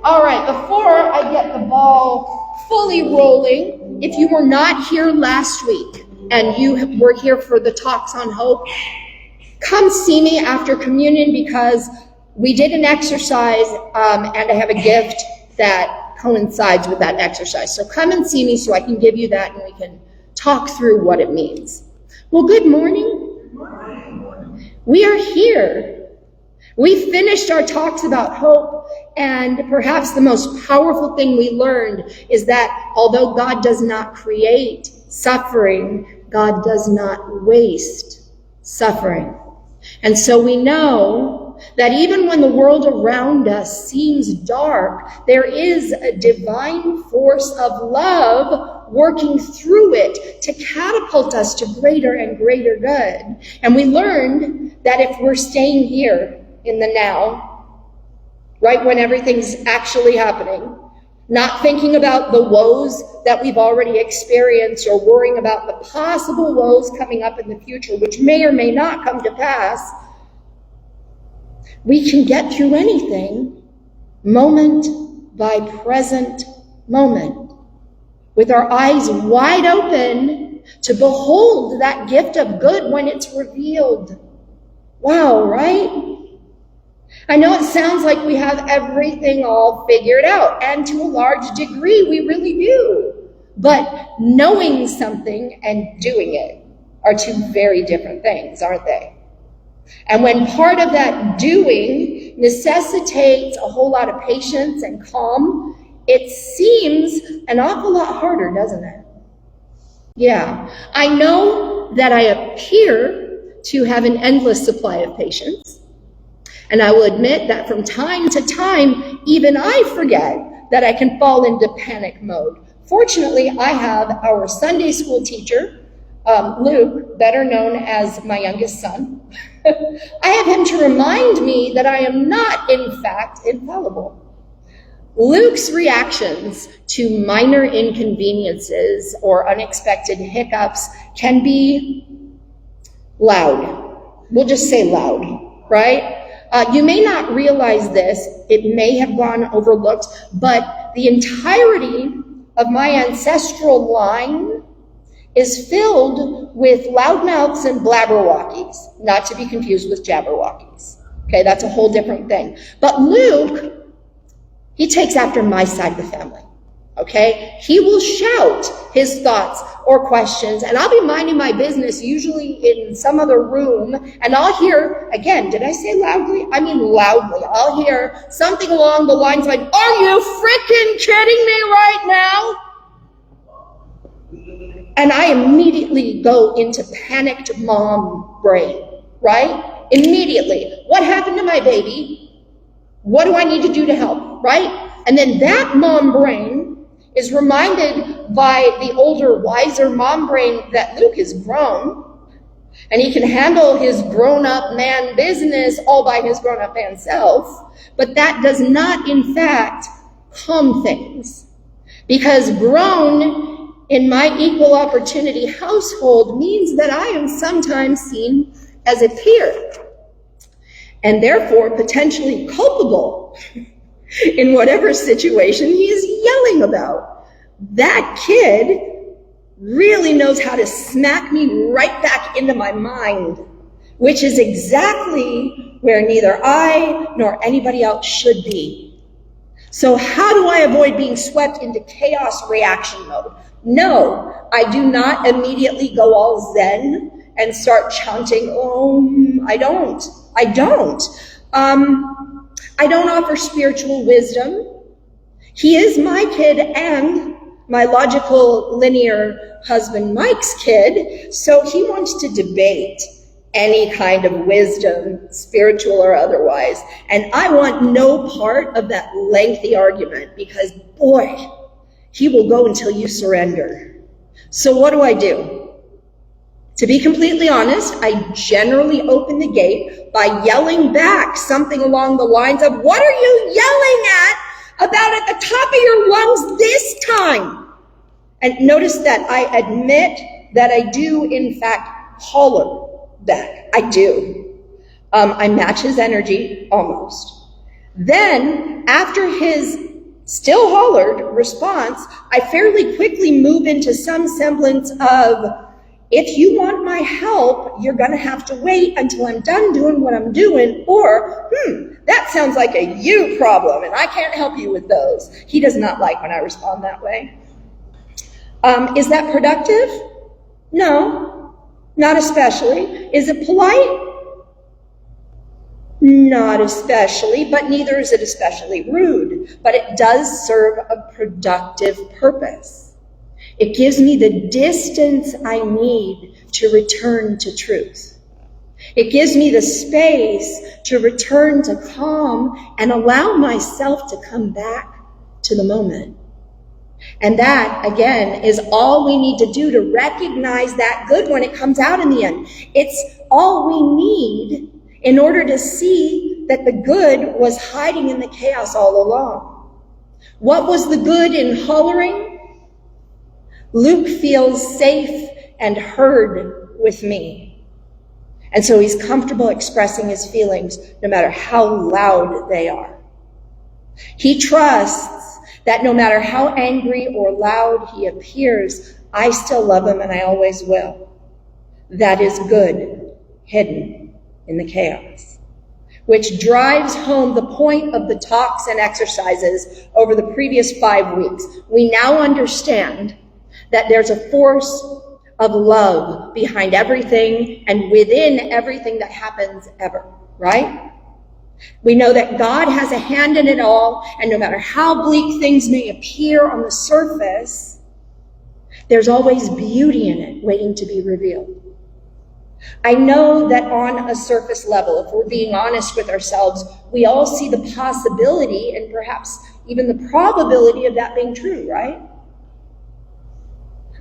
All right, before I get the ball fully rolling, if you were not here last week and you were here for the talks on hope, come see me after communion because we did an exercise and I have a gift that coincides with that exercise. So come and see me so I can give you that and we can talk through what it means. Well, good morning. Good morning. We are here. We finished our talks about hope, and perhaps the most powerful thing we learned is that although God does not create suffering, God does not waste suffering. And so we know that even when the world around us seems dark, there is a divine force of love working through it to catapult us to greater and greater good. And we learned that if we're staying here in the now, right when everything's actually happening, not thinking about the woes that we've already experienced or worrying about the possible woes coming up in the future, which may or may not come to pass, we can get through anything moment by present moment, with our eyes wide open to behold that gift of good when it's revealed. Wow, right? I know it sounds like we have everything all figured out, and to a large degree, we really do. But knowing something and doing it are two very different things, aren't they? And when part of that doing necessitates a whole lot of patience and calm, it seems an awful lot harder, doesn't it? Yeah, I know that I appear to have an endless supply of patience. And I will admit that from time to time, even I forget that I can fall into panic mode. Fortunately, I have our Sunday school teacher, Luke, better known as my youngest son. I have him to remind me that I am not, in fact, infallible. Luke's reactions to minor inconveniences or unexpected hiccups can be loud. We'll just say loud, right? You may not realize this, it may have gone overlooked, but the entirety of my ancestral line is filled with loudmouths and blabberwockies, not to be confused with jabberwockies. Okay, that's a whole different thing. But Luke, he takes after my side of the family. Okay, he will shout his thoughts or questions, and I'll be minding my business, usually in some other room, and I'll hear, again, did I say loudly? I mean loudly. I'll hear something along the lines like, are you freaking kidding me right now? And I immediately go into panicked mom brain, right? Immediately. What happened to my baby? What do I need to do to help, right? And then that mom brain is reminded by the older, wiser mom brain that Luke is grown and he can handle his grown-up man business all by his grown-up man self, but that does not, in fact, calm things. Because grown in my equal opportunity household means that I am sometimes seen as a peer and therefore potentially culpable in whatever situation he is yelling about. That kid really knows how to smack me right back into my mind, which is exactly where neither I nor anybody else should be. So how do I avoid being swept into chaos reaction mode? No, I do not immediately go all zen and start chanting, I don't. I don't offer spiritual wisdom. He is my kid and my logical, linear husband Mike's kid, so he wants to debate any kind of wisdom, spiritual or otherwise. And I want no part of that lengthy argument because, boy, he will go until you surrender. So what do? To be completely honest, I generally open the gate by yelling back something along the lines of, what are you yelling about the top of your lungs this time? And notice that I admit that I do, in fact, holler back. I do. I match his energy almost. Then, after his still hollered response, I fairly quickly move into some semblance of, if you want my help, you're going to have to wait until I'm done doing what I'm doing, or, that sounds like a you problem, and I can't help you with those. He does not like when I respond that way. Is that productive? No, not especially. Is it polite? Not especially, but neither is it especially rude. But it does serve a productive purpose. It gives me the distance I need to return to truth. It gives me the space to return to calm and allow myself to come back to the moment. And that, again, is all we need to do to recognize that good when it comes out in the end. It's all we need in order to see that the good was hiding in the chaos all along. What was the good in hollering? Luke feels safe and heard with me. And so he's comfortable expressing his feelings no matter how loud they are. He trusts that no matter how angry or loud he appears, I still love him and I always will. That is good hidden in the chaos, which drives home the point of the talks and exercises over the previous 5 weeks. We now understand that there's a force of love behind everything and within everything that happens ever, right? We know that God has a hand in it all, and no matter how bleak things may appear on the surface, there's always beauty in it waiting to be revealed. I know that on a surface level, if we're being honest with ourselves, we all see the possibility and perhaps even the probability of that being true, right?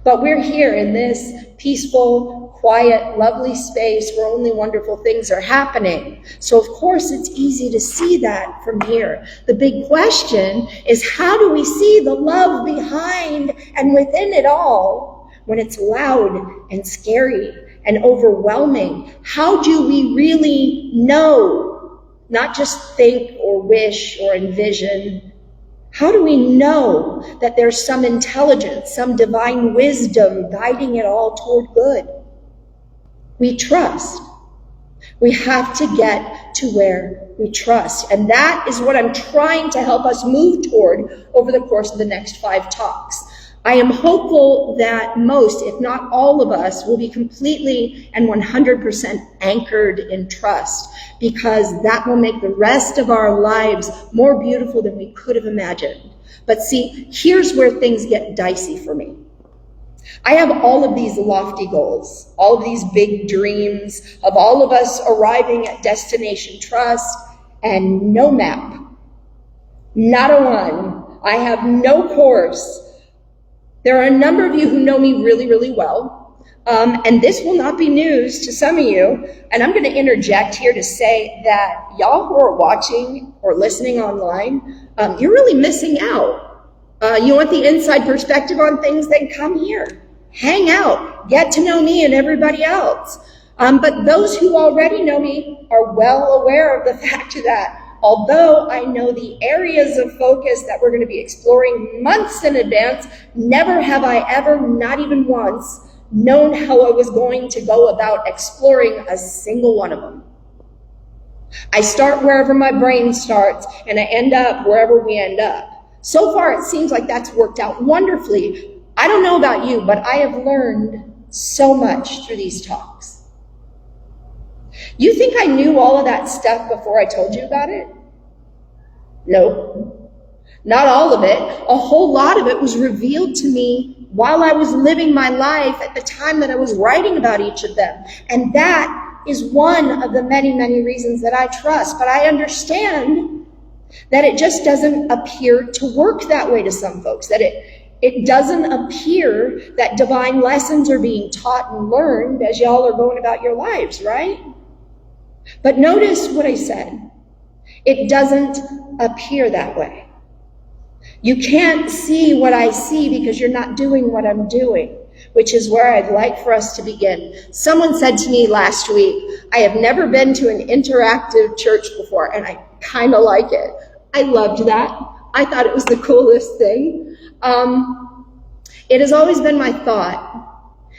But we're here in this peaceful, quiet, lovely space where only wonderful things are happening. So of course it's easy to see that from here. The big question is, how do we see the love behind and within it all when it's loud and scary and overwhelming? How do we really know, not just think or wish or envision? How do we know that there's some intelligence, some divine wisdom guiding it all toward good? We trust. We have to get to where we trust. And that is what I'm trying to help us move toward over the course of the next 5 talks. I am hopeful that most, if not all of us, will be completely and 100% anchored in trust, because that will make the rest of our lives more beautiful than we could have imagined. But see, here's where things get dicey for me. I have all of these lofty goals, all of these big dreams of all of us arriving at destination trust, and no map, not a one. I have no course. There are a number of you who know me really, really well, and this will not be news to some of you, and I'm going to interject here to say that y'all who are watching or listening online, you're really missing out. You want the inside perspective on things, then come here. Hang out. Get to know me and everybody else. But those who already know me are well aware of the fact that although I know the areas of focus that we're going to be exploring months in advance, never have I ever, not even once, known how I was going to go about exploring a single one of them. I start wherever my brain starts, and I end up wherever we end up. So far, it seems like that's worked out wonderfully. I don't know about you, but I have learned so much through these talks. You think I knew all of that stuff before I told you about it? Nope. Not all of it. A whole lot of it was revealed to me while I was living my life at the time that I was writing about each of them. And that is one of the many, many reasons that I trust. But I understand that it just doesn't appear to work that way to some folks, that it doesn't appear that divine lessons are being taught and learned as y'all are going about your lives, right? But notice what I said. It doesn't appear that way. You can't see what I see because you're not doing what I'm doing, which is where I'd like for us to begin. Someone said to me last week, I have never been to an interactive church before, and I kind of like it. I loved that. I thought it was the coolest thing. It has always been my thought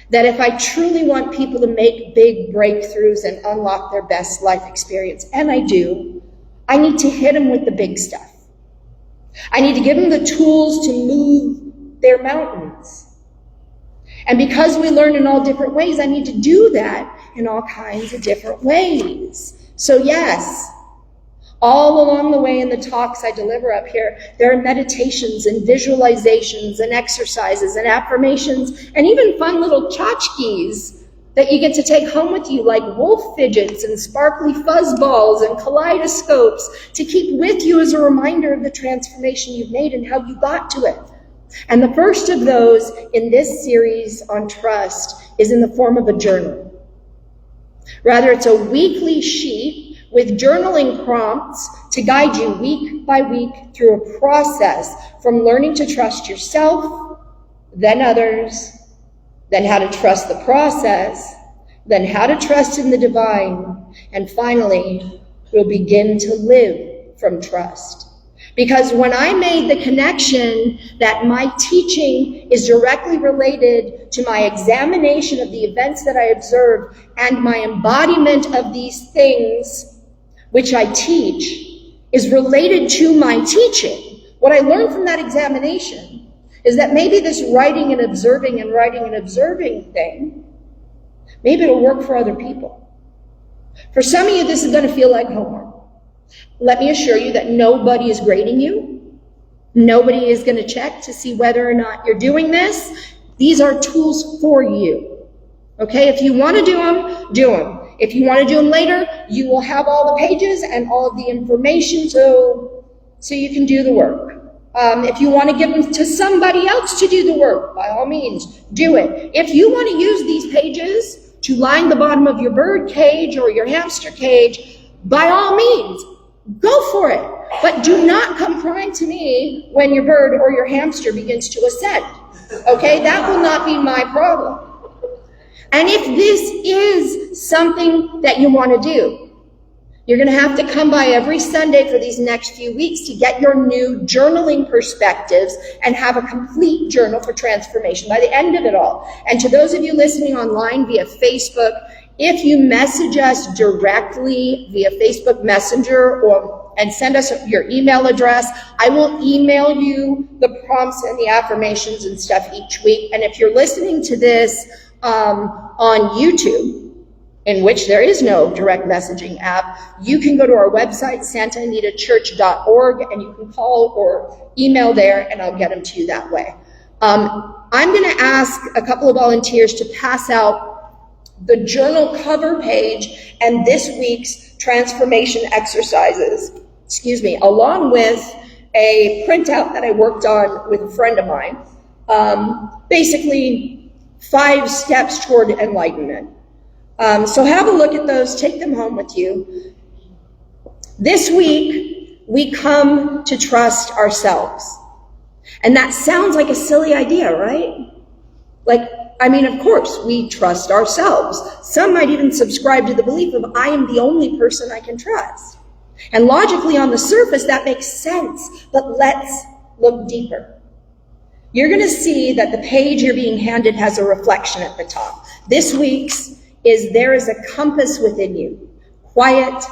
that if I truly want people to make big breakthroughs and unlock their best life experience, and I do, I need to hit them with the big stuff. I need to give them the tools to move their mountains. And because we learn in all different ways, I need to do that in all kinds of different ways. So yes, all along the way in the talks I deliver up here, there are meditations and visualizations and exercises and affirmations and even fun little tchotchkes that you get to take home with you, like wolf fidgets and sparkly fuzz balls and kaleidoscopes, to keep with you as a reminder of the transformation you've made and how you got to it. And the first of those in this series on trust is in the form of a journal. Rather, it's a weekly sheet with journaling prompts to guide you week by week through a process from learning to trust yourself, then others, then how to trust the process, then how to trust in the divine, and finally, we'll begin to live from trust. Because when I made the connection that my teaching is directly related to my examination of the events that I observed and my embodiment of these things, which I teach, is related to my teaching, what I learned from that examination is that maybe this writing and observing thing, maybe it'll work for other people. For some of you, this is going to feel like homework. Let me assure you that nobody is grading you. Nobody is going to check to see whether or not you're doing this. These are tools for you. Okay? If you want to do them, do them. If you want to do them later, you will have all the pages and all of the information so you can do the work. If you want to give them to somebody else to do the work, by all means, do it. If you want to use these pages to line the bottom of your bird cage or your hamster cage, by all means, go for it. But do not come crying to me when your bird or your hamster begins to ascend. Okay? That will not be my problem. And if this is something that you want to do, you're going to have to come by every Sunday for these next few weeks to get your new journaling perspectives and have a complete journal for transformation by the end of it all. And to those of you listening online via Facebook, if you message us directly via Facebook Messenger and send us your email address, I will email you the prompts and the affirmations and stuff each week. And if you're listening to this on YouTube, in which there is no direct messaging app, you can go to our website, santaanitachurch.org, and you can call or email there, and I'll get them to you that way. I'm going to ask a couple of volunteers to pass out the journal cover page and this week's transformation exercises, along with a printout that I worked on with a friend of mine. Basically, 5 steps toward enlightenment. So have a look at those, take them home with you. This week, we come to trust ourselves. And that sounds like a silly idea, right? Of course, we trust ourselves. Some might even subscribe to the belief of, I am the only person I can trust. And logically, on the surface, that makes sense, but let's look deeper. You're going to see that the page you're being handed has a reflection at the top. This week's is there is a compass within you, quiet,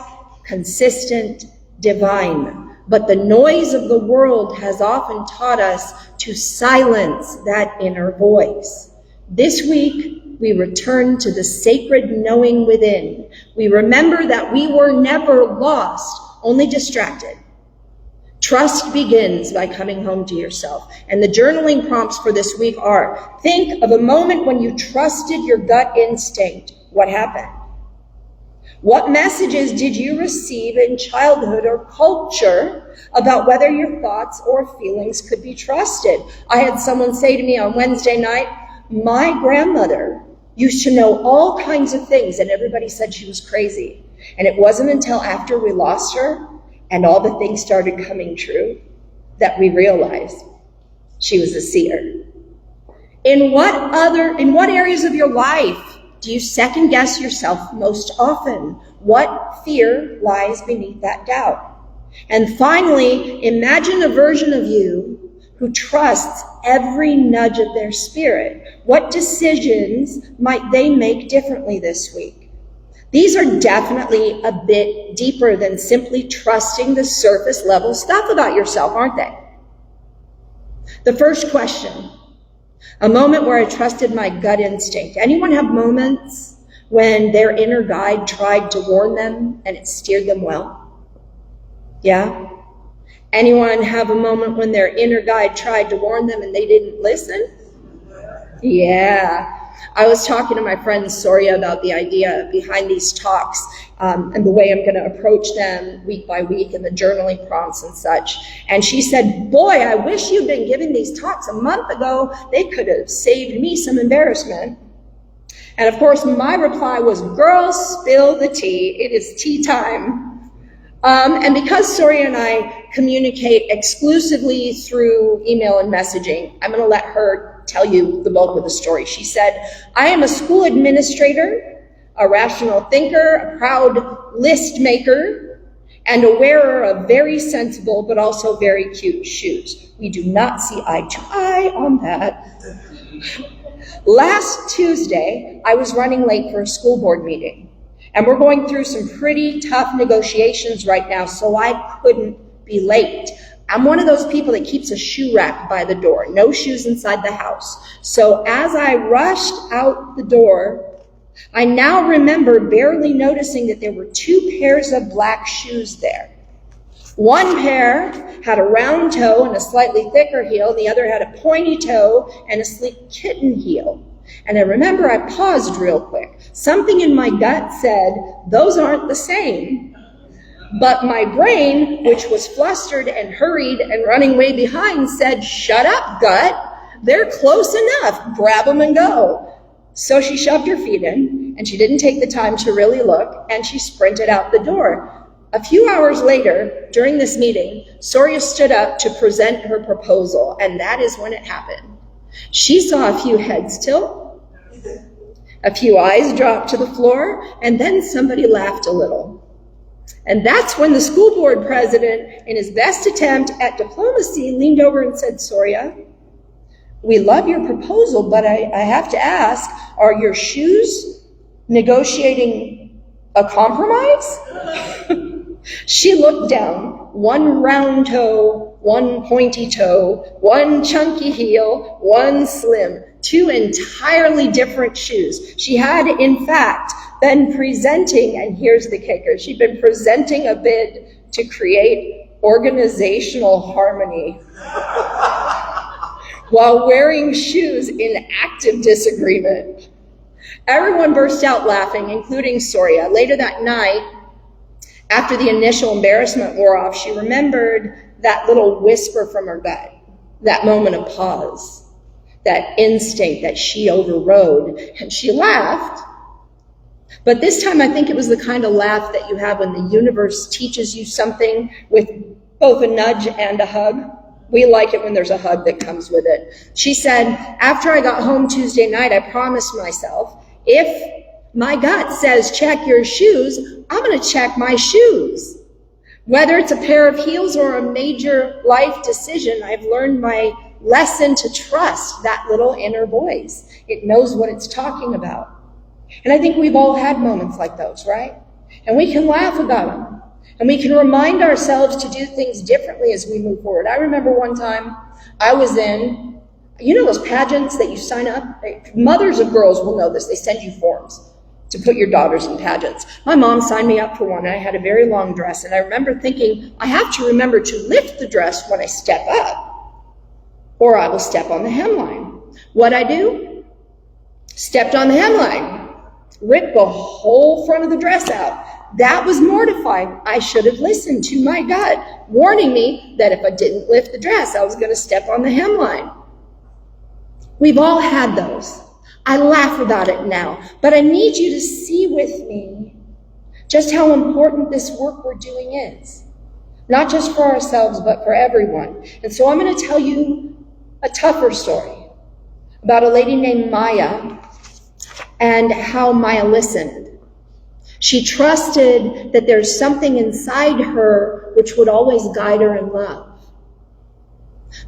consistent, divine. But the noise of the world has often taught us to silence that inner voice. This week, we return to the sacred knowing within. We remember that we were never lost, only distracted. Trust begins by coming home to yourself. And the journaling prompts for this week are, think of a moment when you trusted your gut instinct. What happened? What messages did you receive in childhood or culture about whether your thoughts or feelings could be trusted? I had someone say to me on Wednesday night, my grandmother used to know all kinds of things and everybody said she was crazy. And it wasn't until after we lost her and all the things started coming true that we realized she was a seer. In what areas of your life do you second guess yourself most often? What fear lies beneath that doubt? And finally, imagine a version of you who trusts every nudge of their spirit. What decisions might they make differently this week? These are definitely a bit deeper than simply trusting the surface level stuff about yourself, aren't they? The first question, a moment where I trusted my gut instinct. Anyone have moments when their inner guide tried to warn them and it steered them well? Yeah? Anyone have a moment when their inner guide tried to warn them and they didn't listen? Yeah. I was talking to my friend Soria about the idea behind these talks and the way I'm going to approach them week by week and the journaling prompts and such. And she said, boy, I wish you'd been giving these talks a month ago. They could have saved me some embarrassment. And of course, my reply was, girl, spill the tea. It is tea time. And because Soria and I communicate exclusively through email and messaging, I'm going to let her tell you the bulk of the story. She said, I am a school administrator, a rational thinker, a proud list maker, and a wearer of very sensible but also very cute shoes. We do not see eye to eye on that. Last Tuesday, I was running late for a school board meeting, and we're going through some pretty tough negotiations right now, so I couldn't be late. I'm one of those people that keeps a shoe rack by the door, no shoes inside the house. So as I rushed out the door, I now remember barely noticing that there were 2 pairs of black shoes there. One pair had a round toe and a slightly thicker heel. The other had a pointy toe and a sleek kitten heel. And I remember I paused real quick. Something in my gut said, those aren't the same. But my brain, which was flustered and hurried and running way behind, said, shut up, gut. They're close enough. Grab them and go. So she shoved her feet in, and she didn't take the time to really look, and she sprinted out the door. A few hours later, during this meeting, Soria stood up to present her proposal, and that is when it happened. She saw a few heads tilt, a few eyes drop to the floor, and then somebody laughed a little. And that's when the school board president, in his best attempt at diplomacy, leaned over and said, Soria, we love your proposal, but I have to ask, are your shoes negotiating a compromise? She looked down, one round toe, one pointy toe, one chunky heel, one slim, 2 entirely different shoes. She had, in fact, been presenting, and here's the kicker, she'd been presenting a bid to create organizational harmony while wearing shoes in active disagreement. Everyone burst out laughing, including Soria. Later that night, after the initial embarrassment wore off, she remembered that little whisper from her gut, that moment of pause, that instinct that she overrode, and she laughed. But this time, I think it was the kind of laugh that you have when the universe teaches you something with both a nudge and a hug. We like it when there's a hug that comes with it. She said, after I got home Tuesday night, I promised myself, if my gut says check your shoes, I'm going to check my shoes. Whether it's a pair of heels or a major life decision, I've learned my lesson to trust that little inner voice. It knows what it's talking about. And I think we've all had moments like those, right? And we can laugh about them. And we can remind ourselves to do things differently as we move forward. I remember one time I was in, you know those pageants that you sign up? Mothers of girls will know this. They send you forms to put your daughters in pageants. My mom signed me up for one, and I had a very long dress. And I remember thinking, I have to remember to lift the dress when I step up, or I will step on the hemline. What'd I do? Stepped on the hemline, ripped the whole front of the dress out. That was mortifying. I should have listened to my gut, warning me that if I didn't lift the dress, I was going to step on the hemline. We've all had those. I laugh about it now, but I need you to see with me just how important this work we're doing is. Not just for ourselves, but for everyone. And so I'm going to tell you a tougher story about a lady named Maya and how Maya listened. She trusted that there's something inside her which would always guide her in love.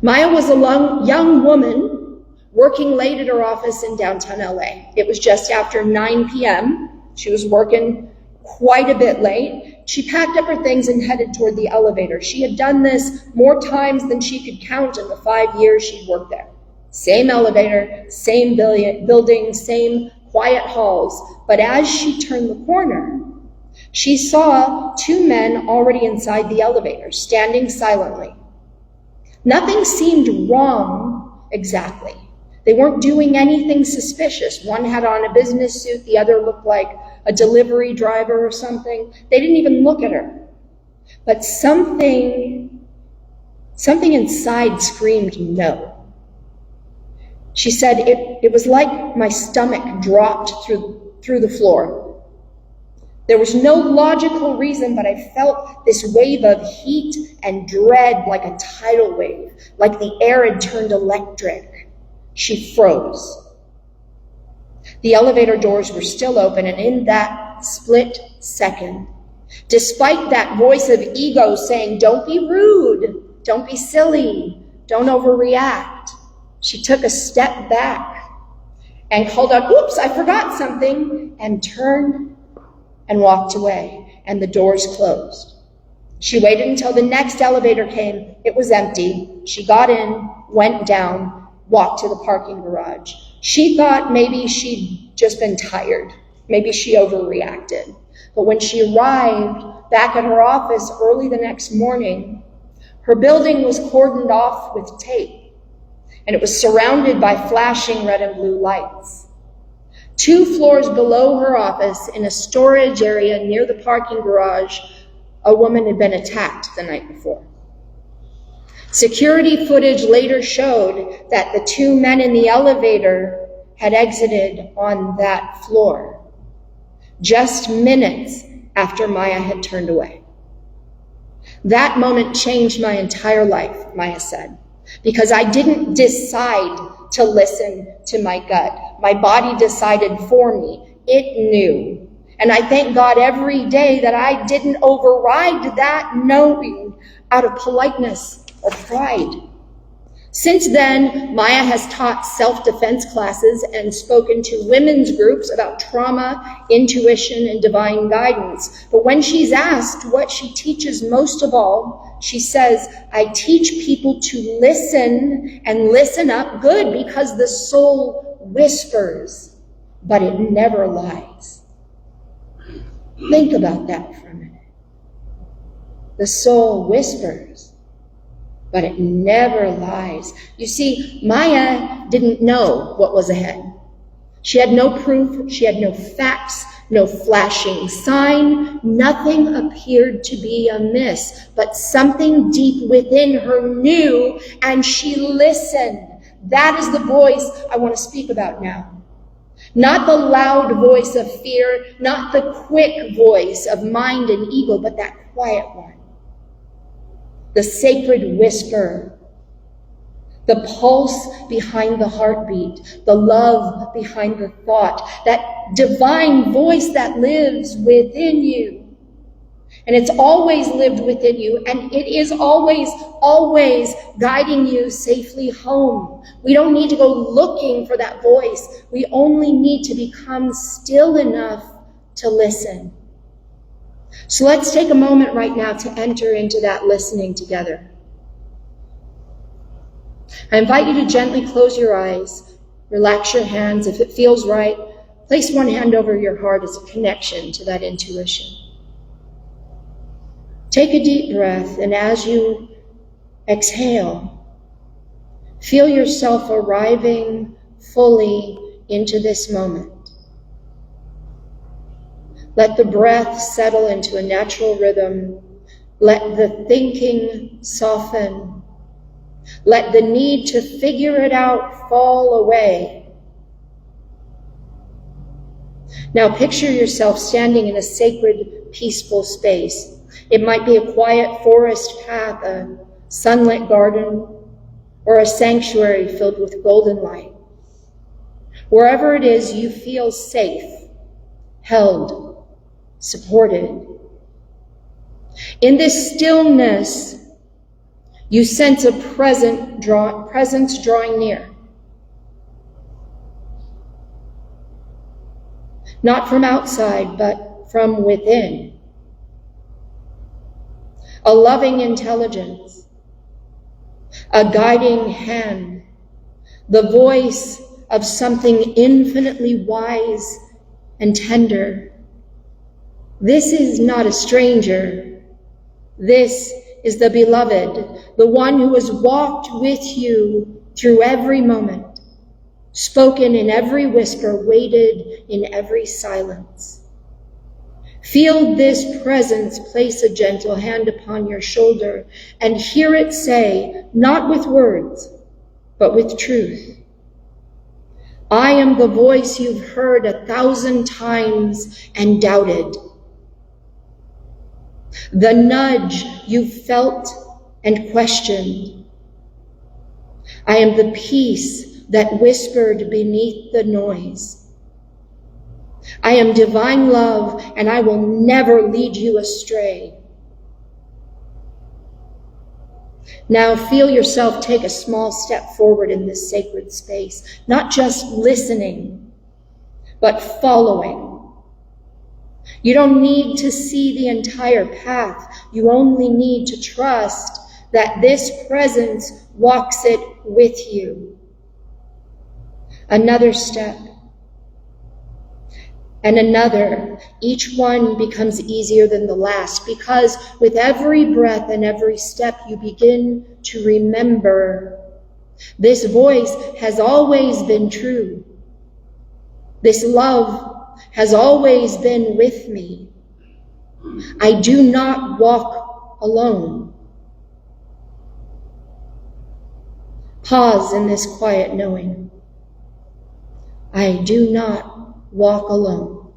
Maya was a young woman working late at her office in downtown LA. It was just after 9 p.m. She was working quite a bit late. She packed up her things and headed toward the elevator. She had done this more times than she could count in the 5 years she'd worked there. Same elevator, same building, same quiet halls. But as she turned the corner, she saw two men already inside the elevator, standing silently. Nothing seemed wrong exactly. They weren't doing anything suspicious. One had on a business suit, the other looked like a delivery driver or something. They didn't even look at her. But something inside screamed no. She said it was like my stomach dropped through the floor. There was no logical reason, but I felt this wave of heat and dread like a tidal wave, like the air had turned electric. She froze. The elevator doors were still open, and in that split second, despite that voice of ego saying, "Don't be rude, don't be silly, don't overreact," she took a step back and called out, "Oops, I forgot something," and turned and walked away, and the doors closed. She waited until the next elevator came. It was empty. She got in, went down, walked to the parking garage. She thought maybe she'd just been tired. Maybe she overreacted. But when she arrived back at her office early the next morning, her building was cordoned off with tape, and it was surrounded by flashing red and blue lights. 2 floors below her office, in a storage area near the parking garage, a woman had been attacked the night before. Security footage later showed that the 2 men in the elevator had exited on that floor, just minutes after Maya had turned away. That moment changed my entire life, Maya said, because I didn't decide to listen to my gut. My body decided for me. It knew. And I thank God every day that I didn't override that knowing out of politeness or pride. Since then, Maya has taught self-defense classes and spoken to women's groups about trauma, intuition, and divine guidance. But when she's asked what she teaches most of all, she says, "I teach people to listen and listen up good, because the soul whispers, but it never lies." Think about that for a minute. The soul whispers, but it never lies. You see, Maya didn't know what was ahead. She had no proof, she had no facts, no flashing sign. Nothing appeared to be amiss, but something deep within her knew, and she listened. That is the voice I want to speak about now. Not the loud voice of fear, not the quick voice of mind and ego, but that quiet one. The sacred whisper, the pulse behind the heartbeat, the love behind the thought, that divine voice that lives within you. And it's always lived within you, and it is always, always guiding you safely home. We don't need to go looking for that voice. We only need to become still enough to listen. So let's take a moment right now to enter into that listening together. I invite you to gently close your eyes, relax your hands. If it feels right, place one hand over your heart as a connection to that intuition. Take a deep breath, and as you exhale, feel yourself arriving fully into this moment. Let the breath settle into a natural rhythm. Let the thinking soften. Let the need to figure it out fall away. Now picture yourself standing in a sacred, peaceful space. It might be a quiet forest path, a sunlit garden, or a sanctuary filled with golden light. Wherever it is, you feel safe, held, supported. In this stillness, you sense a presence drawing near. Not from outside, but from within. A loving intelligence, a guiding hand, the voice of something infinitely wise and tender. This is not a stranger. This is the beloved, the one who has walked with you through every moment, spoken in every whisper, waited in every silence. Feel this presence place a gentle hand upon your shoulder and hear it say, not with words, but with truth, I am the voice you've heard 1,000 times and doubted. The nudge you felt and questioned. I am the peace that whispered beneath the noise. I am divine love, and I will never lead you astray. Now feel yourself take a small step forward in this sacred space, not just listening, but following. You don't need to see the entire path. You only need to trust that this presence walks it with you. Another step. And another, each one becomes easier than the last, because with every breath and every step you begin to remember, this voice has always been true. This love has always been with me. I do not walk alone. Pause in this quiet knowing. I do not walk alone.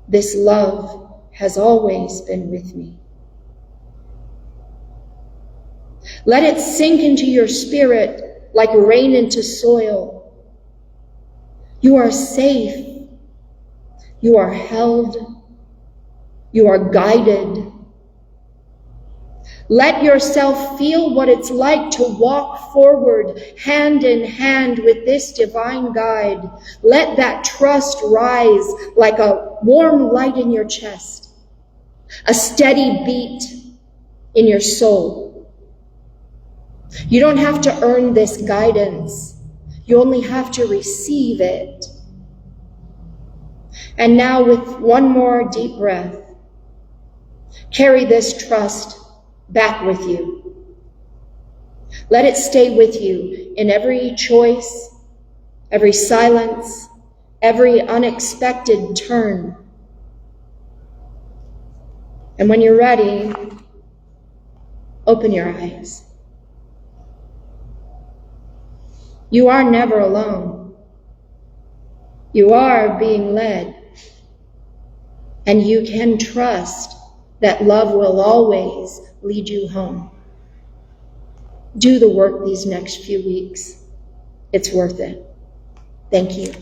This love has always been with me. Let it sink into your spirit like rain into soil. You are safe. You are held. You are guided. Let yourself feel what it's like to walk forward hand in hand with this divine guide. Let that trust rise like a warm light in your chest, a steady beat in your soul. You don't have to earn this guidance. You only have to receive it. And now with one more deep breath, carry this trust back with you. Let it stay with you in every choice, every silence, every unexpected turn. And when you're ready, open your eyes. You are never alone. You are being led. And you can trust that love will always lead you home. Do the work these next few weeks. It's worth it. Thank you.